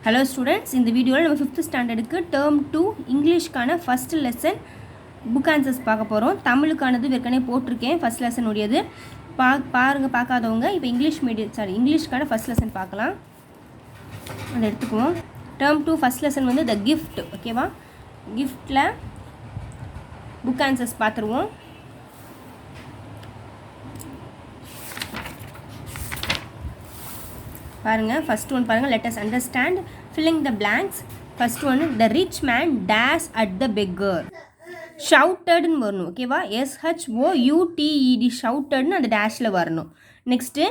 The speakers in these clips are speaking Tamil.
Hello students, in the video நம்ம 5th ஸ்டாண்டர்டுக்கு term 2 இங்கிலீஷ்க்கான ஃபர்ஸ்ட் லெசன் புக் ஆன்சர்ஸ் பார்க்க போகிறோம். தமிழுக்கானது ஏற்கனவே போட்டிருக்கேன் ஃபர்ஸ்ட் லெசன் உடையது. பாருங்க பார்க்காதவங்க இப்போ இங்கிலீஷ்க்கான ஃபர்ஸ்ட் லெசன் பார்க்கலாம். அதை எடுத்துக்குவோம். term 2 ஃபர்ஸ்ட் லெசன் வந்து த கிஃப்ட். ஓகேவா, கிஃப்டில் புக் ஆன்சர்ஸ் பார்த்துருவோம். பாருங்க, ஃபர்ஸ்ட் ஒன் பாருங்க. let us understand filling the blanks. First one, the rich man dash at the beggar. ஷவுட்டட்னு வரணும். ஓகேவா, SHOUTED ஷவுட்டட்னு அந்த டேஷில் வரணும். Next,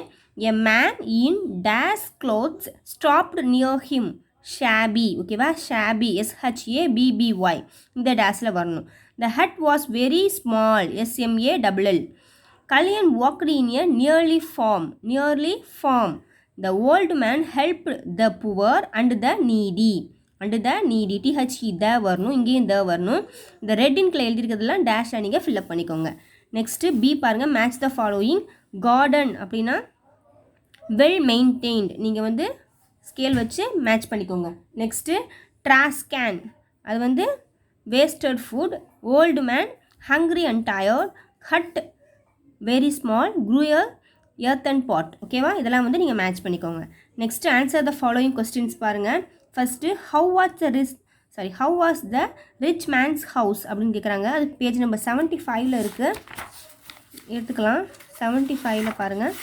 a man in dash clothes stopped near him. shabby. ஓகேவா, shabby SHABBY இந்த டேஷில் வரணும். the hut was very small. SMALL. Kalyan walked in a nearly farm. The old man helped the poor and the needy. THE த வரணும், இங்கேயும் த வரணும். இந்த ரெட் இன்கில் எழுதிருக்கிறதுலாம் டேஷாக நீங்கள் ஃபில்அப் பண்ணிக்கோங்க. நெக்ஸ்ட்டு பி பாருங்கள், மேட்ச் த ஃபாலோயிங். கார்டன் அப்படின்னா வெல் மெயின்டைன்ட், நீங்கள் வந்து ஸ்கேல் வச்சு மேட்ச் பண்ணிக்கோங்க. நெக்ஸ்ட்டு ட்ராஷ் கேன், அது வந்து wasted food. Old man hungry and tired. Hut very small. Crude earthen pot. ஓகேவா, இதெல்லாம் வந்து நீங்கள் மேட்ச் பண்ணிக்கோங்க. Next answer the following questions பாருங்கள். First how was the rich man's house அப்படின்னு கேட்குறாங்க. அது பேஜ் நம்பர் 75ல் இருக்குது, எடுத்துக்கலாம். 75ல் பாருங்கள்.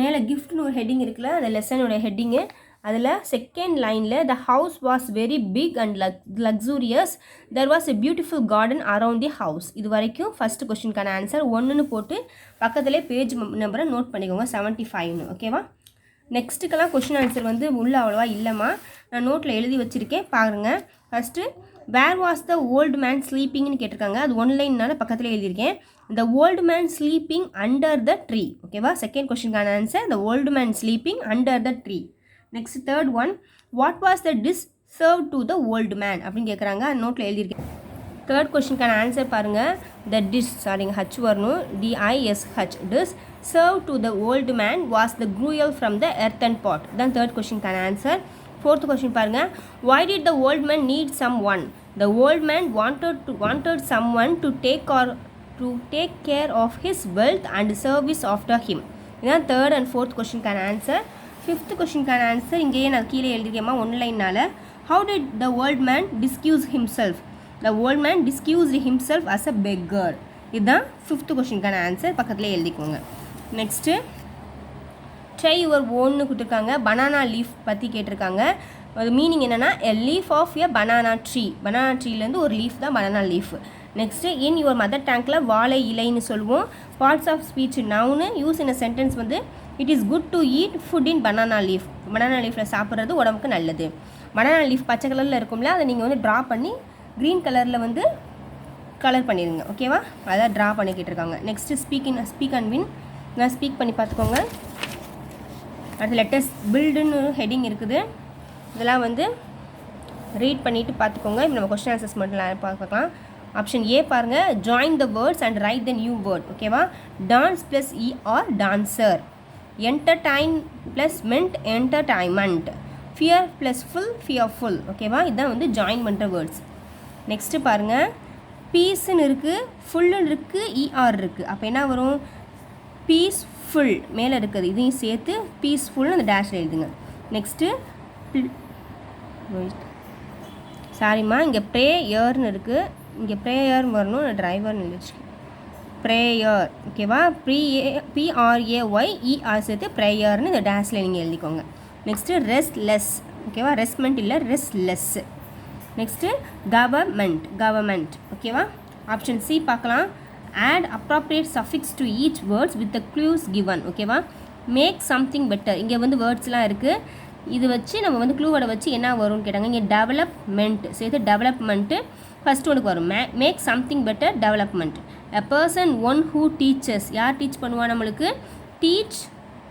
மேலே கிஃப்ட்னு ஒரு ஹெட்டிங் இருக்குல்ல, அந்த லெசனோட ஹெட்டிங்கு. அதில் செகண்ட் லைனில் the house was very big and luxurious. there was a beautiful garden around the house. இது வரைக்கும் ஃபஸ்ட்டு கொஸ்டினுக்கான ஆன்சர். ஒன்றுன்னு போட்டு பக்கத்துலேயே பேஜ் நம்பரை நோட் பண்ணிக்கோங்க, 75ன்னு. ஓகேவா, நெக்ஸ்ட்டுக்கெல்லாம் கொஸ்டின் ஆன்சர் வந்து உள்ளே அவ்வளோவா இல்லைம்மா, நான் நோட்டில் எழுதி வச்சுருக்கேன் பாருங்கள். First where was the old man ஸ்லீப்பிங்னு கேட்டிருக்காங்க. அது ஒன்லைன்னால பக்கத்தில் எழுதியிருக்கேன். the old man sleeping under the tree. ஓகேவா, செகண்ட் கொஸ்டினுக்கான answer the old man sleeping under the tree. Next third one, what was the dish serve to the old man அப்படின்னு கேட்குறாங்க. நோட்டில் எழுதியிருக்கேன். தேர்ட் கொஸ்டினுக்கான ஆன்சர் பாருங்கள். த டிஷ் ஹச் வரணும், DISH. Dish serve to the old man was the gruel from the earthen pot. தான் தேர்ட் கொஸ்டினுக்கான ஆன்சர். ஃபோர்த் கொஸ்டின் பாருங்கள். why did the old man need someone? the old man wanted someone to take care of his wealth and service after him. இதுதான் தேர்ட் அண்ட் ஃபோர்த் கொஸ்டினுக்கான ஆன்சர். ஃபிஃப்த் கொஸ்டினுக்கான ஆன்சர் இங்கேயே நான் கீழே எழுதிருக்கேம்மா ஒன்லைனால். how did the old man disguise himself? the old man disguised himself as a beggar. இதுதான் ஃபிஃப்த் கொஸ்டினுக்கான ஆன்சர், பக்கத்துலேயே எழுதிக்கோங்க. நெக்ஸ்ட்டு ட்ரை யுவர் ஓன்னு கொடுத்துருக்காங்க. பனானா லீஃப் பற்றி கேட்டிருக்காங்க. அது மீனிங் என்னென்னா a leaf of a banana tree. Banana ட்ரீலேருந்து ஒரு லீஃப் தான் banana leaf. Next in your mother டேங்கில் வாழை இலைன்னு சொல்லுவோம். பார்ட்ஸ் ஆஃப் ஸ்பீச் நவுனு யூஸ் இன் அ சென்டென்ஸ் வந்து it is good to eat food in banana leaf. Banana லீஃபில் சாப்பிட்றது உடம்புக்கு நல்லது. பனானா லீஃப் பச்சை கலரில் இருக்கும்ல, அதை நீங்கள் வந்து ட்ரா பண்ணி க்ரீன் கலரில் வந்து கலர் பண்ணிடுங்க. ஓகேவா, அதான் ட்ரா பண்ணிக்கிட்டு இருக்காங்க. Next speak and win. நான் ஸ்பீக் பண்ணி பார்த்துக்கோங்க. அடுத்து லெட்டர்ஸ் பில்டுன்னு ஹெட்டிங் இருக்குது, இதெல்லாம் வந்து ரீட் பண்ணிவிட்டு பார்த்துக்கோங்க. இப்போ நம்ம கொஸ்டின் ஆன்சர்ஸ் மட்டும் பார்க்கலாம். ஆப்ஷன் ஏ பாருங்கள், join the words and write the new word. ஓகேவா, dance plus ER dancer. Entertain plus entertainment. Fear plus fearful. ஓகேவா, இதுதான் வந்து ஜாயின் பண்ணுற வேர்ட்ஸ். நெக்ஸ்ட்டு பாருங்கள், பீஸ்ன்னு இருக்குது, ஃபுல்லுன்னு இருக்குது, ER இருக்குது. அப்போ என்ன வரும்? பீஸ்ஃபுல் மேலே இருக்குது, இதையும் சேர்த்து பீஸ்ஃபுல்னு அந்த டேஷில் எழுதுங்க. நெக்ஸ்ட்டு சாரிம்மா, இங்கே ப்ரேயர்னு இருக்குது, இங்கே ப்ரேயர்னு வரணும், டிரைவர்னு எழுதிச்சு ப்ரேயர். ஓகேவா, PRAYER சேர்த்து ப்ரேயர்னு இந்த டேஷில் நீங்கள் எழுதிக்கோங்க. Next restless. ஓகேவா, ரெஸ்ட்மெண்ட் இல்லை, ரெஸ்ட்லெஸ். Next government. ஓகேவா, ஆப்ஷன் சி பார்க்கலாம். Add appropriate suffix to each words with the clues given. ஓகேவா, மேக் சம்திங் பெட்டர். இங்கே வந்து வேர்ட்ஸ்லாம் இருக்குது, இது வச்சு நம்ம வந்து க்ளூவோட வச்சு என்ன வரும்னு கேட்டாங்க. இங்கே டெவலப்மெண்ட் சேர்த்து டெவலப்மெண்ட்டு ஃபஸ்ட் ஒன்றுக்கு வரும். Make something better, development. a person one who teaches. யார் டீச் பண்ணுவா நம்மளுக்கு? Teach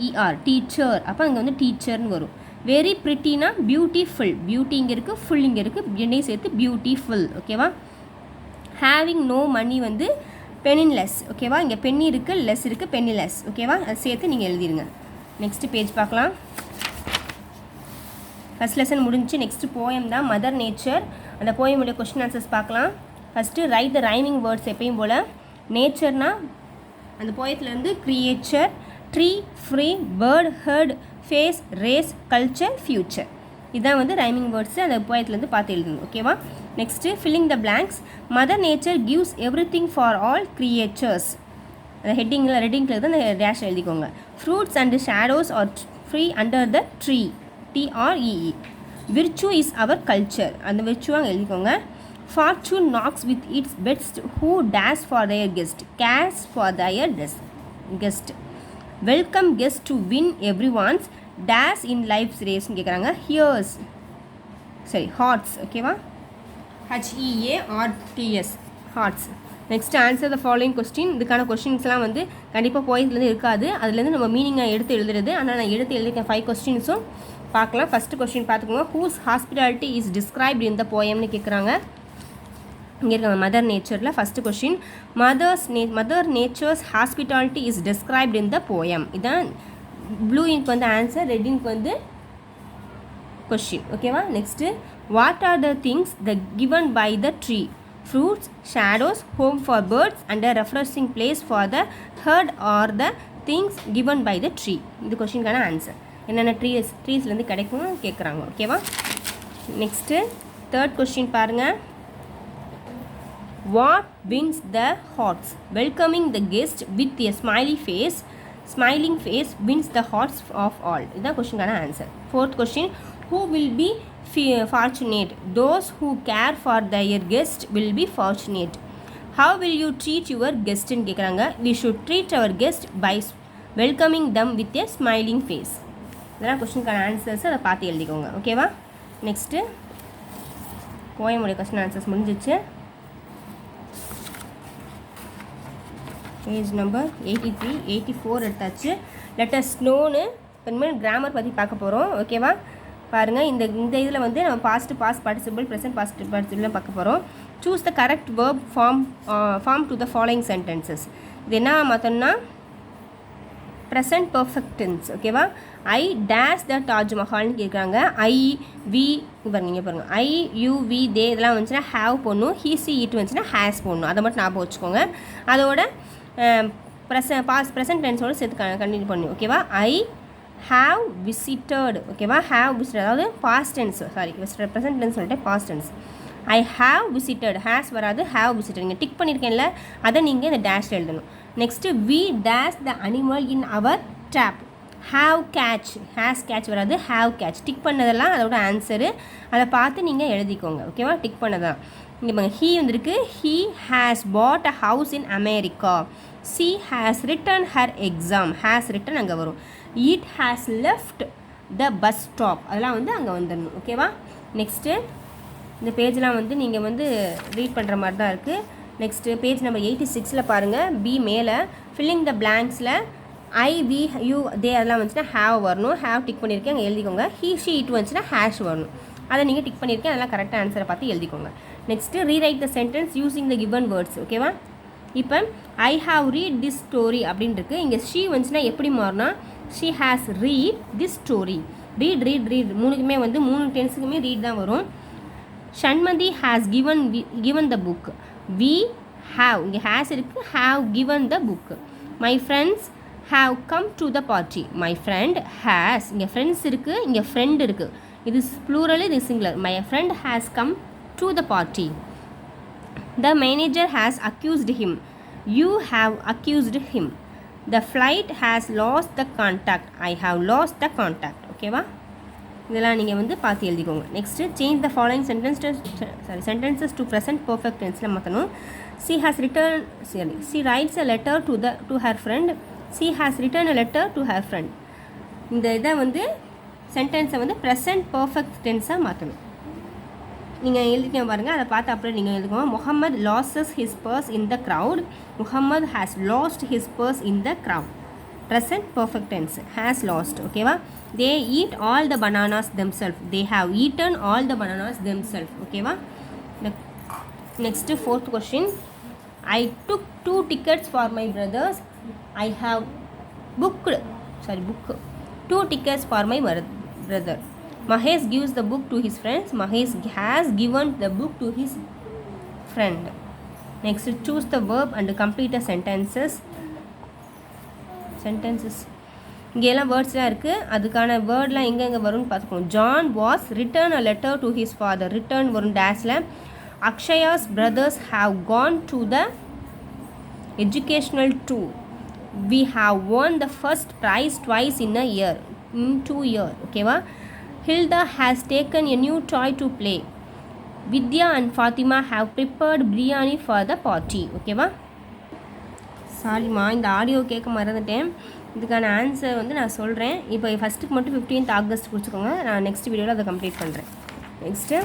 ER teacher. அப்போ இங்கே வந்து டீச்சர்னு வரும். Very ப்ரிட்டினா beautiful. பியூட்டி இங்கே இருக்குது, ஃபுல் இங்கே இருக்குது, என்னையும் சேர்த்து பியூட்டிஃபுல். ஓகேவா, ஹேவிங் நோ மணி வந்து பெனின்லெஸ். ஓகேவா, இங்கே பென்னி இருக்குது, லெஸ் இருக்குது, பென்னிலெஸ். ஓகேவா, அது சேர்த்து நீங்கள் எழுதிடுங்க. நெக்ஸ்ட்டு பேஜ் பார்க்கலாம். ஃபஸ்ட் லெசன் முடிஞ்சு நெக்ஸ்ட்டு போயம் தான் மதர் நேச்சர். அந்த போயமுடைய கொஸ்டின் ஆன்சர்ஸ் பார்க்கலாம். First write the rhyming words. எப்பயும் போல் நேச்சர்னா அந்த போயத்துலேருந்து creature, tree, free, bird, hurt, face, race, culture, future. இதுதான் வந்து ரைமிங் வேர்ட்ஸு அந்த போயத்துலேருந்து பார்த்து எழுதணும். ஓகேவா? Next filling the blanks. Mother Nature gives everything for all creatures. அந்த ஹெட்டிங்கில் ரெட்டிங்கில் தான் அந்த டேஷ் எழுதிக்கோங்க. Fruits and shadows are free under the tree. TREE. Virtue is our culture. அந்த விர்ச்சுவாக எழுதிக்கோங்க. Fortune knocks with its best. Who dash for their guest? Cares for their guest. Welcome guest to win everyone's dash in life's race கேட்குறாங்க. Here's hearts. ஓகேவா? HEARTS hearts. Next answer the following question. இதுக்கான கொஸ்டின்ஸ்லாம் வந்து கண்டிப்பாக போயிலேருந்து இருக்காது. அதுலேருந்து நம்ம மீனிங்கை எடுத்து எழுதுறது. ஆனால் நான் எடுத்து எழுதியிருக்கேன் 5 கொஸ்டின்ஸும் பார்க்கலாம். ஃபஸ்ட்டு கொஸ்டின் பார்த்துக்கோங்க. Whose hospitality is described in the போயம்னு கேட்குறாங்க. இங்கே இருக்காங்க மதர் நேச்சரில். First question Mother Nature's hospitality is described in the poem. இதான் ப்ளூ இங்க் வந்து ஆன்சர், ரெட் இங்க் வந்து கொஸ்டின். ஓகேவா? Next what are the things the given by the tree? Fruits, shadows, home for birds and a refreshing place for the herd or the things given by the tree. இது கொஸ்டினுக்கான ஆன்சர். என்னென்ன ட்ரீஸ்லேருந்து கிடைக்கும் கேட்குறாங்க. ஓகேவா? நெக்ஸ்ட்டு தேர்ட் கொஸ்டின் பாருங்கள். What wins the hearts? Welcoming the guest with a smiling face wins the hearts of all. இதுதான் கொஸ்டினுக்கான answer. Fourth question. Who will be fortunate? Those who care for their guest will be fortunate. How will you treat your guest ன்னு கேட்குறாங்க. We should treat our guest by welcoming them with a smiling face. இதெல்லாம் கொஸ்டினுக்கான ஆன்சர்ஸ். அதை பார்த்து எழுதிக்கோங்க. ஓகேவா? நெக்ஸ்ட்டு போயமுடைய கொஸ்டின் ஆன்சர்ஸ் முடிஞ்சிச்சு. பேஜ் நம்பர் 83, 84 எடுத்தாச்சு. லெட்டர் ஸ்னோன்னு இனிமேல் கிராமர் பற்றி பார்க்க போகிறோம். ஓகேவா? பாருங்கள், இந்த இதில் வந்து நம்ம பாஸ்ட் பார்ட்டிசிபிள், ப்ரெசன்ட் பார்ட்டிசிபிள்லாம் பார்க்க போகிறோம். Choose the correct verb form to the following sentences. இது என்ன மாற்றோம்னா ப்ரெசன்ட் பர்ஃபெக்ட் டென்ஸ். ஓகேவா? ஐ டேஷ் த தாஜ்மஹால்னு கேட்குறாங்க. ஐ வி பாருங்கள் ஐ யூ வி தே இதெல்லாம் வந்துச்சுன்னா ஹேவ் போடணும். ஹீ சி இட் வந்துச்சுன்னா ஹேஸ் போடணும். அதை மட்டும் ஞாபகம் வச்சுக்கோங்க. அதோட ப்ரெசன்ட் டென்ஸோடு சேர்த்து கண்டினியூ பண்ணணும். ஓகேவா? ஐ have visited. ஓகேவா? have visited அதாவது past tense. present tense சொல்லிட்டு past tense. I have visited. has வராது, have visited. நீங்கள் டிக் பண்ணியிருக்கேன்ல, அதை நீங்கள் இந்த டேஷ் எழுதணும். Next we dash the animal in our trap. have catch. has catch வராது, have catch. டிக் பண்ணதெல்லாம் அதோட ஆன்சரு. அதை பார்த்து நீங்கள் எழுதிக்கோங்க. ஓகேவா? டிக் பண்ணதான். இங்கே பாருங்க, he வந்துருக்கு. he has bought a house in America. she has written her exam. has written அங்கே வரும். it has left the bus stop. அதெல்லாம் வந்து அங்கே வந்துடணும். ஓகேவா? நெக்ஸ்ட்டு இந்த பேஜெலாம் வந்து நீங்கள் வந்து ரீட் பண்ணுற மாதிரி தான் இருக்குது. நெக்ஸ்ட்டு பேஜ் நம்பர் 86 பாருங்கள். பி மேலே ஃபில்லிங் த பிளாங்க்ஸில் ஐ வி யூ தே அதெல்லாம் வந்துச்சுன்னா ஹேவ் வரணும். ஹேவ் டிக் பண்ணியிருக்கேன், அங்கே எழுதிக்கோங்க. ஹீ ஷி இட் வந்துச்சுன்னா ஹேஷ் வரணும். அதை நீங்கள் டிக் பண்ணியிருக்கேன், அதெல்லாம் கரெக்டாக ஆன்சரை பார்த்து எழுதிக்கோங்க. Next rewrite the sentence using the given words. ஓகேவா? இப்போ I have read this story அப்படின்னு இருக்குது. இங்கே ஷீ வந்துச்சுன்னா எப்படி மாறினா she has read this story. read மூணுக்குமே வந்து 3 டென்ஸுக்குமே ரீட் தான் வரும். Shanmathi has given the book. we have இங்கே has இருக்குது, have given the book. my friends have come to the party. my friend has இங்கே friends இருக்குது, இங்கே friend இருக்குது. இது plural, இது singular. my friend has come to the party. the manager has accused him. you have accused him. the flight has lost the contact. I have lost the contact. ஓகேவா? இதெல்லாம் நீங்கள் வந்து பார்த்து எழுதிக்கோங்க. Next change the following sentences to present perfect டென்ஸில் மாற்றணும். she writes a letter to her friend. she has written a letter to her friend. இந்த இதை வந்து சென்டென்ஸை வந்து ப்ரெசன்ட் பர்ஃபெக்ட் டென்ஸாக மாற்றணும். நீங்கள் எழுதிக்க பாருங்கள், அதை பார்த்து அப்படியே நீங்கள் எழுதிக்கோங்க. Muhammad loses his purse in the crowd. Muhammad has lost his purse in the crowd. Present perfect tense, has lost. ஓகேவா? They eat all the bananas themself. They have eaten all the bananas themself. ஓகேவா? Next fourth question. I took 2 tickets for my brothers. I have book 2 tickets for my brother. Mahesh gives the book to his friends. Mahesh has given the book to his friend. Next, choose the verb and complete the sentences. இங்கெல்லாம் வேர்ட்ஸ்லாம் இருக்குது. அதுக்கான வேர்ட்லாம் எங்கெங்கே வரும்னு பார்த்துக்கணும். John was return a letter to his father. Return வரும் டேஷில். Akshaya's brothers have gone to the educational tour. We have won the first prize twice in 2 years. ஓகேவா? Hilda has taken a new toy to play. Vidya and Fatima have prepared biryani for the party. ஓகேவா? சாரிம்மா, இந்த ஆடியோ கேட்க மறந்துட்டேன். இதுக்கான ஆன்சர் வந்து நான் சொல்கிறேன். இப்போ ஃபஸ்ட்டுக்கு மட்டும் 15th ஆகஸ்ட் கொடுத்துக்கோங்க. நான் நெக்ஸ்ட் வீடியோவில் அதை கம்ப்ளீட் பண்ணுறேன். நெக்ஸ்ட்டு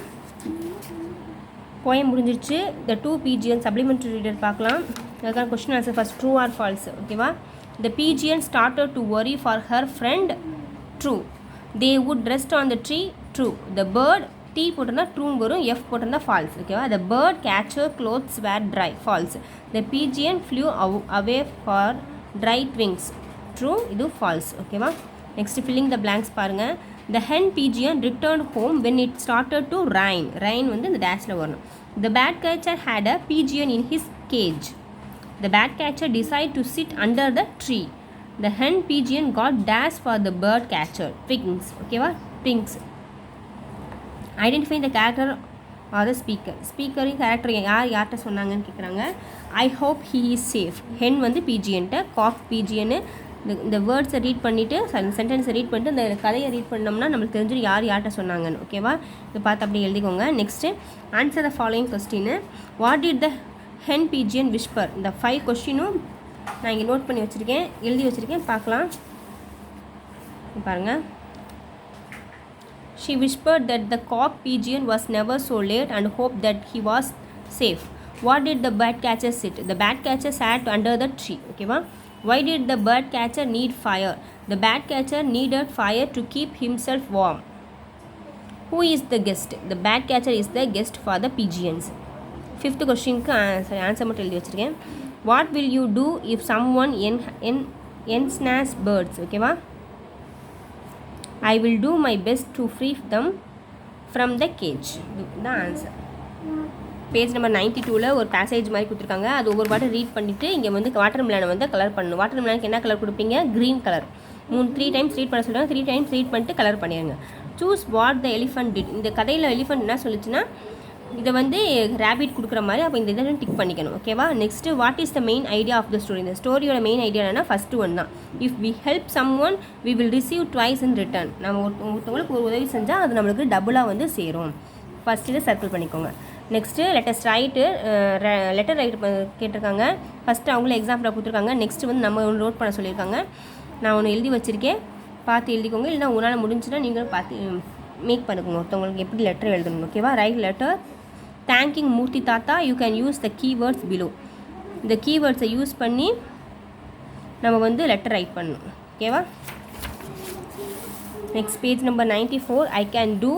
போயம் முடிஞ்சிருச்சு. த 2 PGN சப்ளிமெண்ட்ரி ரீடர் பார்க்கலாம். அதுக்கான question answer first true or false. ஓகேவா? த PGN started to worry for her friend. True. they would rest on the tree. True. the bird T போட்டிருந்தா ட்ரூன்னு வரும், F போட்டிருந்தா ஃபால்ஸ். ஓகேவா? the bird catcher clothes were dry. False. the PGN flew away for dry wings. True. இது ஃபால்ஸ். ஓகேவா? நெக்ஸ்ட் ஃபில்லிங் த blanks பாருங்கள். the hen pigeon returned home when it started to rain. rain வந்து இந்த டேஷில் வரணும். the bat catcher had a pigeon in his cage. the bat catcher decided to sit under the tree. the hen pigeon got dash for the bird catcher. wings. ஓகேவா? wings. identify the character or the speaker. ஸ்பீக்கரின் கேரக்டர் யார்கிட்ட சொன்னாங்கன்னு கேட்குறாங்க. I hope he is safe. Hen வந்து பிஜிஎன்ட்ட, காக் பிஜிஎன்னு. இந்த வேர்ட்ஸை ரீட் பண்ணிவிட்டு சென்டென்ஸை ரீட் பண்ணிட்டு இந்த கதையை ரீட் பண்ணோம்னா நம்மளுக்கு தெரிஞ்சிடும் யார்கிட்ட சொன்னாங்கன்னு. ஓகேவா? இது பார்த்து அப்படி எழுதிக்கோங்க. Next answer the following question. What did the hen pigeon whisper? இந்த 5 கொஸ்டினும் நான் இங்கே நோட் பண்ணி வச்சுருக்கேன், எழுதி வச்சுருக்கேன், பார்க்கலாம். பாருங்கள். She whispered that the cock pigeon was never so late and hoped that he was safe. What did the bird catcher sit? The bird catcher sat under the tree. Okay, why did the bird catcher need fire? The bird catcher needed fire to keep himself warm. Who is the guest? The bird catcher is the guest for the pigeons. 5th question answer மட்டும் எழுதி வச்சிருக்கேன். What will you do if someone ensnares birds? ஓகேவா? I will do my best to free them from the cage. The answer. Page number 92ல் ஒரு பேசேஜ் மாதிரி கொடுத்துருக்காங்க. அது ஒவ்வொரு பாட்டு ரீட் பண்ணிவிட்டு இங்கே வந்து வாட்டர் மிலானை வந்து கலர் பண்ணணும். வாட்டர் மிலானுக்கு என்ன கலர் கொடுப்பீங்க? Green colour. 3 டைம்ஸ் ரீட் பண்ண சொல்லுவாங்க. 3 டைம்ஸ் ரீட் பண்ணிட்டு கலர் பண்ணிடுங்க. Choose what the elephant did. இந்த கதையில் எலிஃபண்ட் என்ன சொல்லிச்சுன்னா இதை வந்து ரேபிட் கொடுக்குற மாதிரி. அப்போ இந்த இதை டிக் பண்ணிக்கணும். ஓகேவா? Next what is the main idea of the story. இந்த ஸ்டோரியோட மெயின் ஐடியா என்னன்னா ஃபஸ்ட்டு ஒன் தான். If we help someone we will receive twice in return. நம்ம ஒருத்தவங்களுக்கு ஒரு உதவி செஞ்சால் அது நம்மளுக்கு டபுளாக வந்து சேரும். ஃபஸ்ட் இதை சர்க்கிள் பண்ணிக்கோங்க. நெக்ஸ்ட்டு லெட்டர் ரைட் கேட்டிருக்காங்க. ஃபஸ்ட்டு அவங்களே எக்ஸாம்பிளாக கொடுத்துருக்காங்க. நெக்ஸ்ட்டு வந்து நம்ம ஒன்று நோட் பண்ண சொல்லியிருக்காங்க. நான் ஒன்று எழுதி வச்சுருக்கேன், பார்த்து எழுதிக்கோங்க. இல்லைனா உங்களால் முடிஞ்சுன்னா நீங்களும் பார்த்து மேக் பண்ணிக்கோங்க ஒருத்தவங்களுக்கு எப்படி லெட்டர் எழுதணும். ஓகேவா? ரைட் லெட்டர் தேங்கிங் மூர்த்தி தாத்தா. You can use the keywords below. இந்த கீவேர்ட்ஸை யூஸ் பண்ணி நம்ம வந்து லெட்டர் ரைட் பண்ணணும். ஓகேவா? Next page number 94. I can do.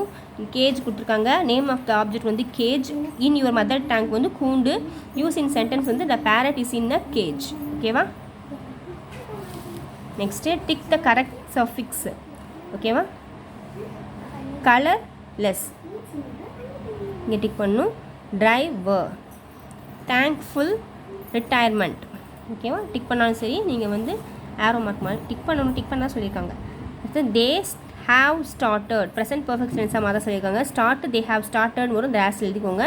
Cage கொடுத்துருக்காங்க. நேம் ஆஃப் த ஆப்ஜெக்ட் வந்து cage. In your mother tongue வந்து கூண்டு. யூஸ் இன் சென்டென்ஸ் வந்து the parrot is in the cage. ஓகேவா? Next tick the correct suffix. ஓகேவா? கலர் லெஸ் இங்கே டிக் பண்ணணும். டிரைவர். தேங்க்ஃபுல். ரிட்டையர்மெண்ட். ஓகேவா? டிக் பண்ணாலும் சரி, நீங்கள் வந்து ஆரோ மார்க் மாதிரி டிக் பண்ணால் சொல்லியிருக்காங்க. அடுத்து they have started. Present perfect டென்ஸாக மாதிரி சொல்லியிருக்காங்க. ஸ்டார்ட் தே ஹாவ் ஸ்டார்டட் வரும். டேஸ் எழுதிக்கோங்க.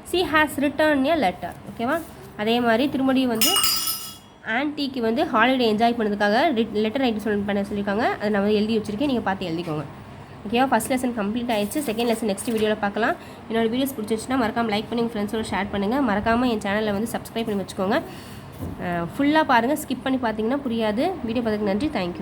She has return a letter. ஓகேவா? அதே மாதிரி திருமணியும் வந்து ஆன்ட்டிக்கு வந்து ஹாலிடே என்ஜாய் பண்ணதுக்காக லெட்டர் ரைட் பண்ண சொல்லியிருக்காங்க. அதை நான் வந்து எழுதி வச்சுருக்கேன், நீங்கள் பார்த்து எழுதிக்கோங்க. ஓகேவா? ஃபஸ்ட் லெசன் கம்ப்ளீட் ஆயிடுச்சு. செகண்ட் லெசன் நெக்ஸ்ட் வீடியோவில் பார்க்கலாம். என்னோட வீடியோஸ் பிடிச்சிருச்சுன்னா மறக்காமல் லைக் பண்ணி உங்கள் ஃப்ரெண்ட்ஸோட ஷேர் பண்ணுங்கள். மறக்காமல் என் சேனலில் வந்து சப்ஸ்கிரைப் பண்ணி வச்சுக்கோங்க. ஃபுல்லாக பாருங்கள். ஸ்கிப் பண்ணி பார்த்தீங்கன்னா புரியாது. வீடியோ பார்த்ததுக்கு நன்றி. தேங்க்யூ.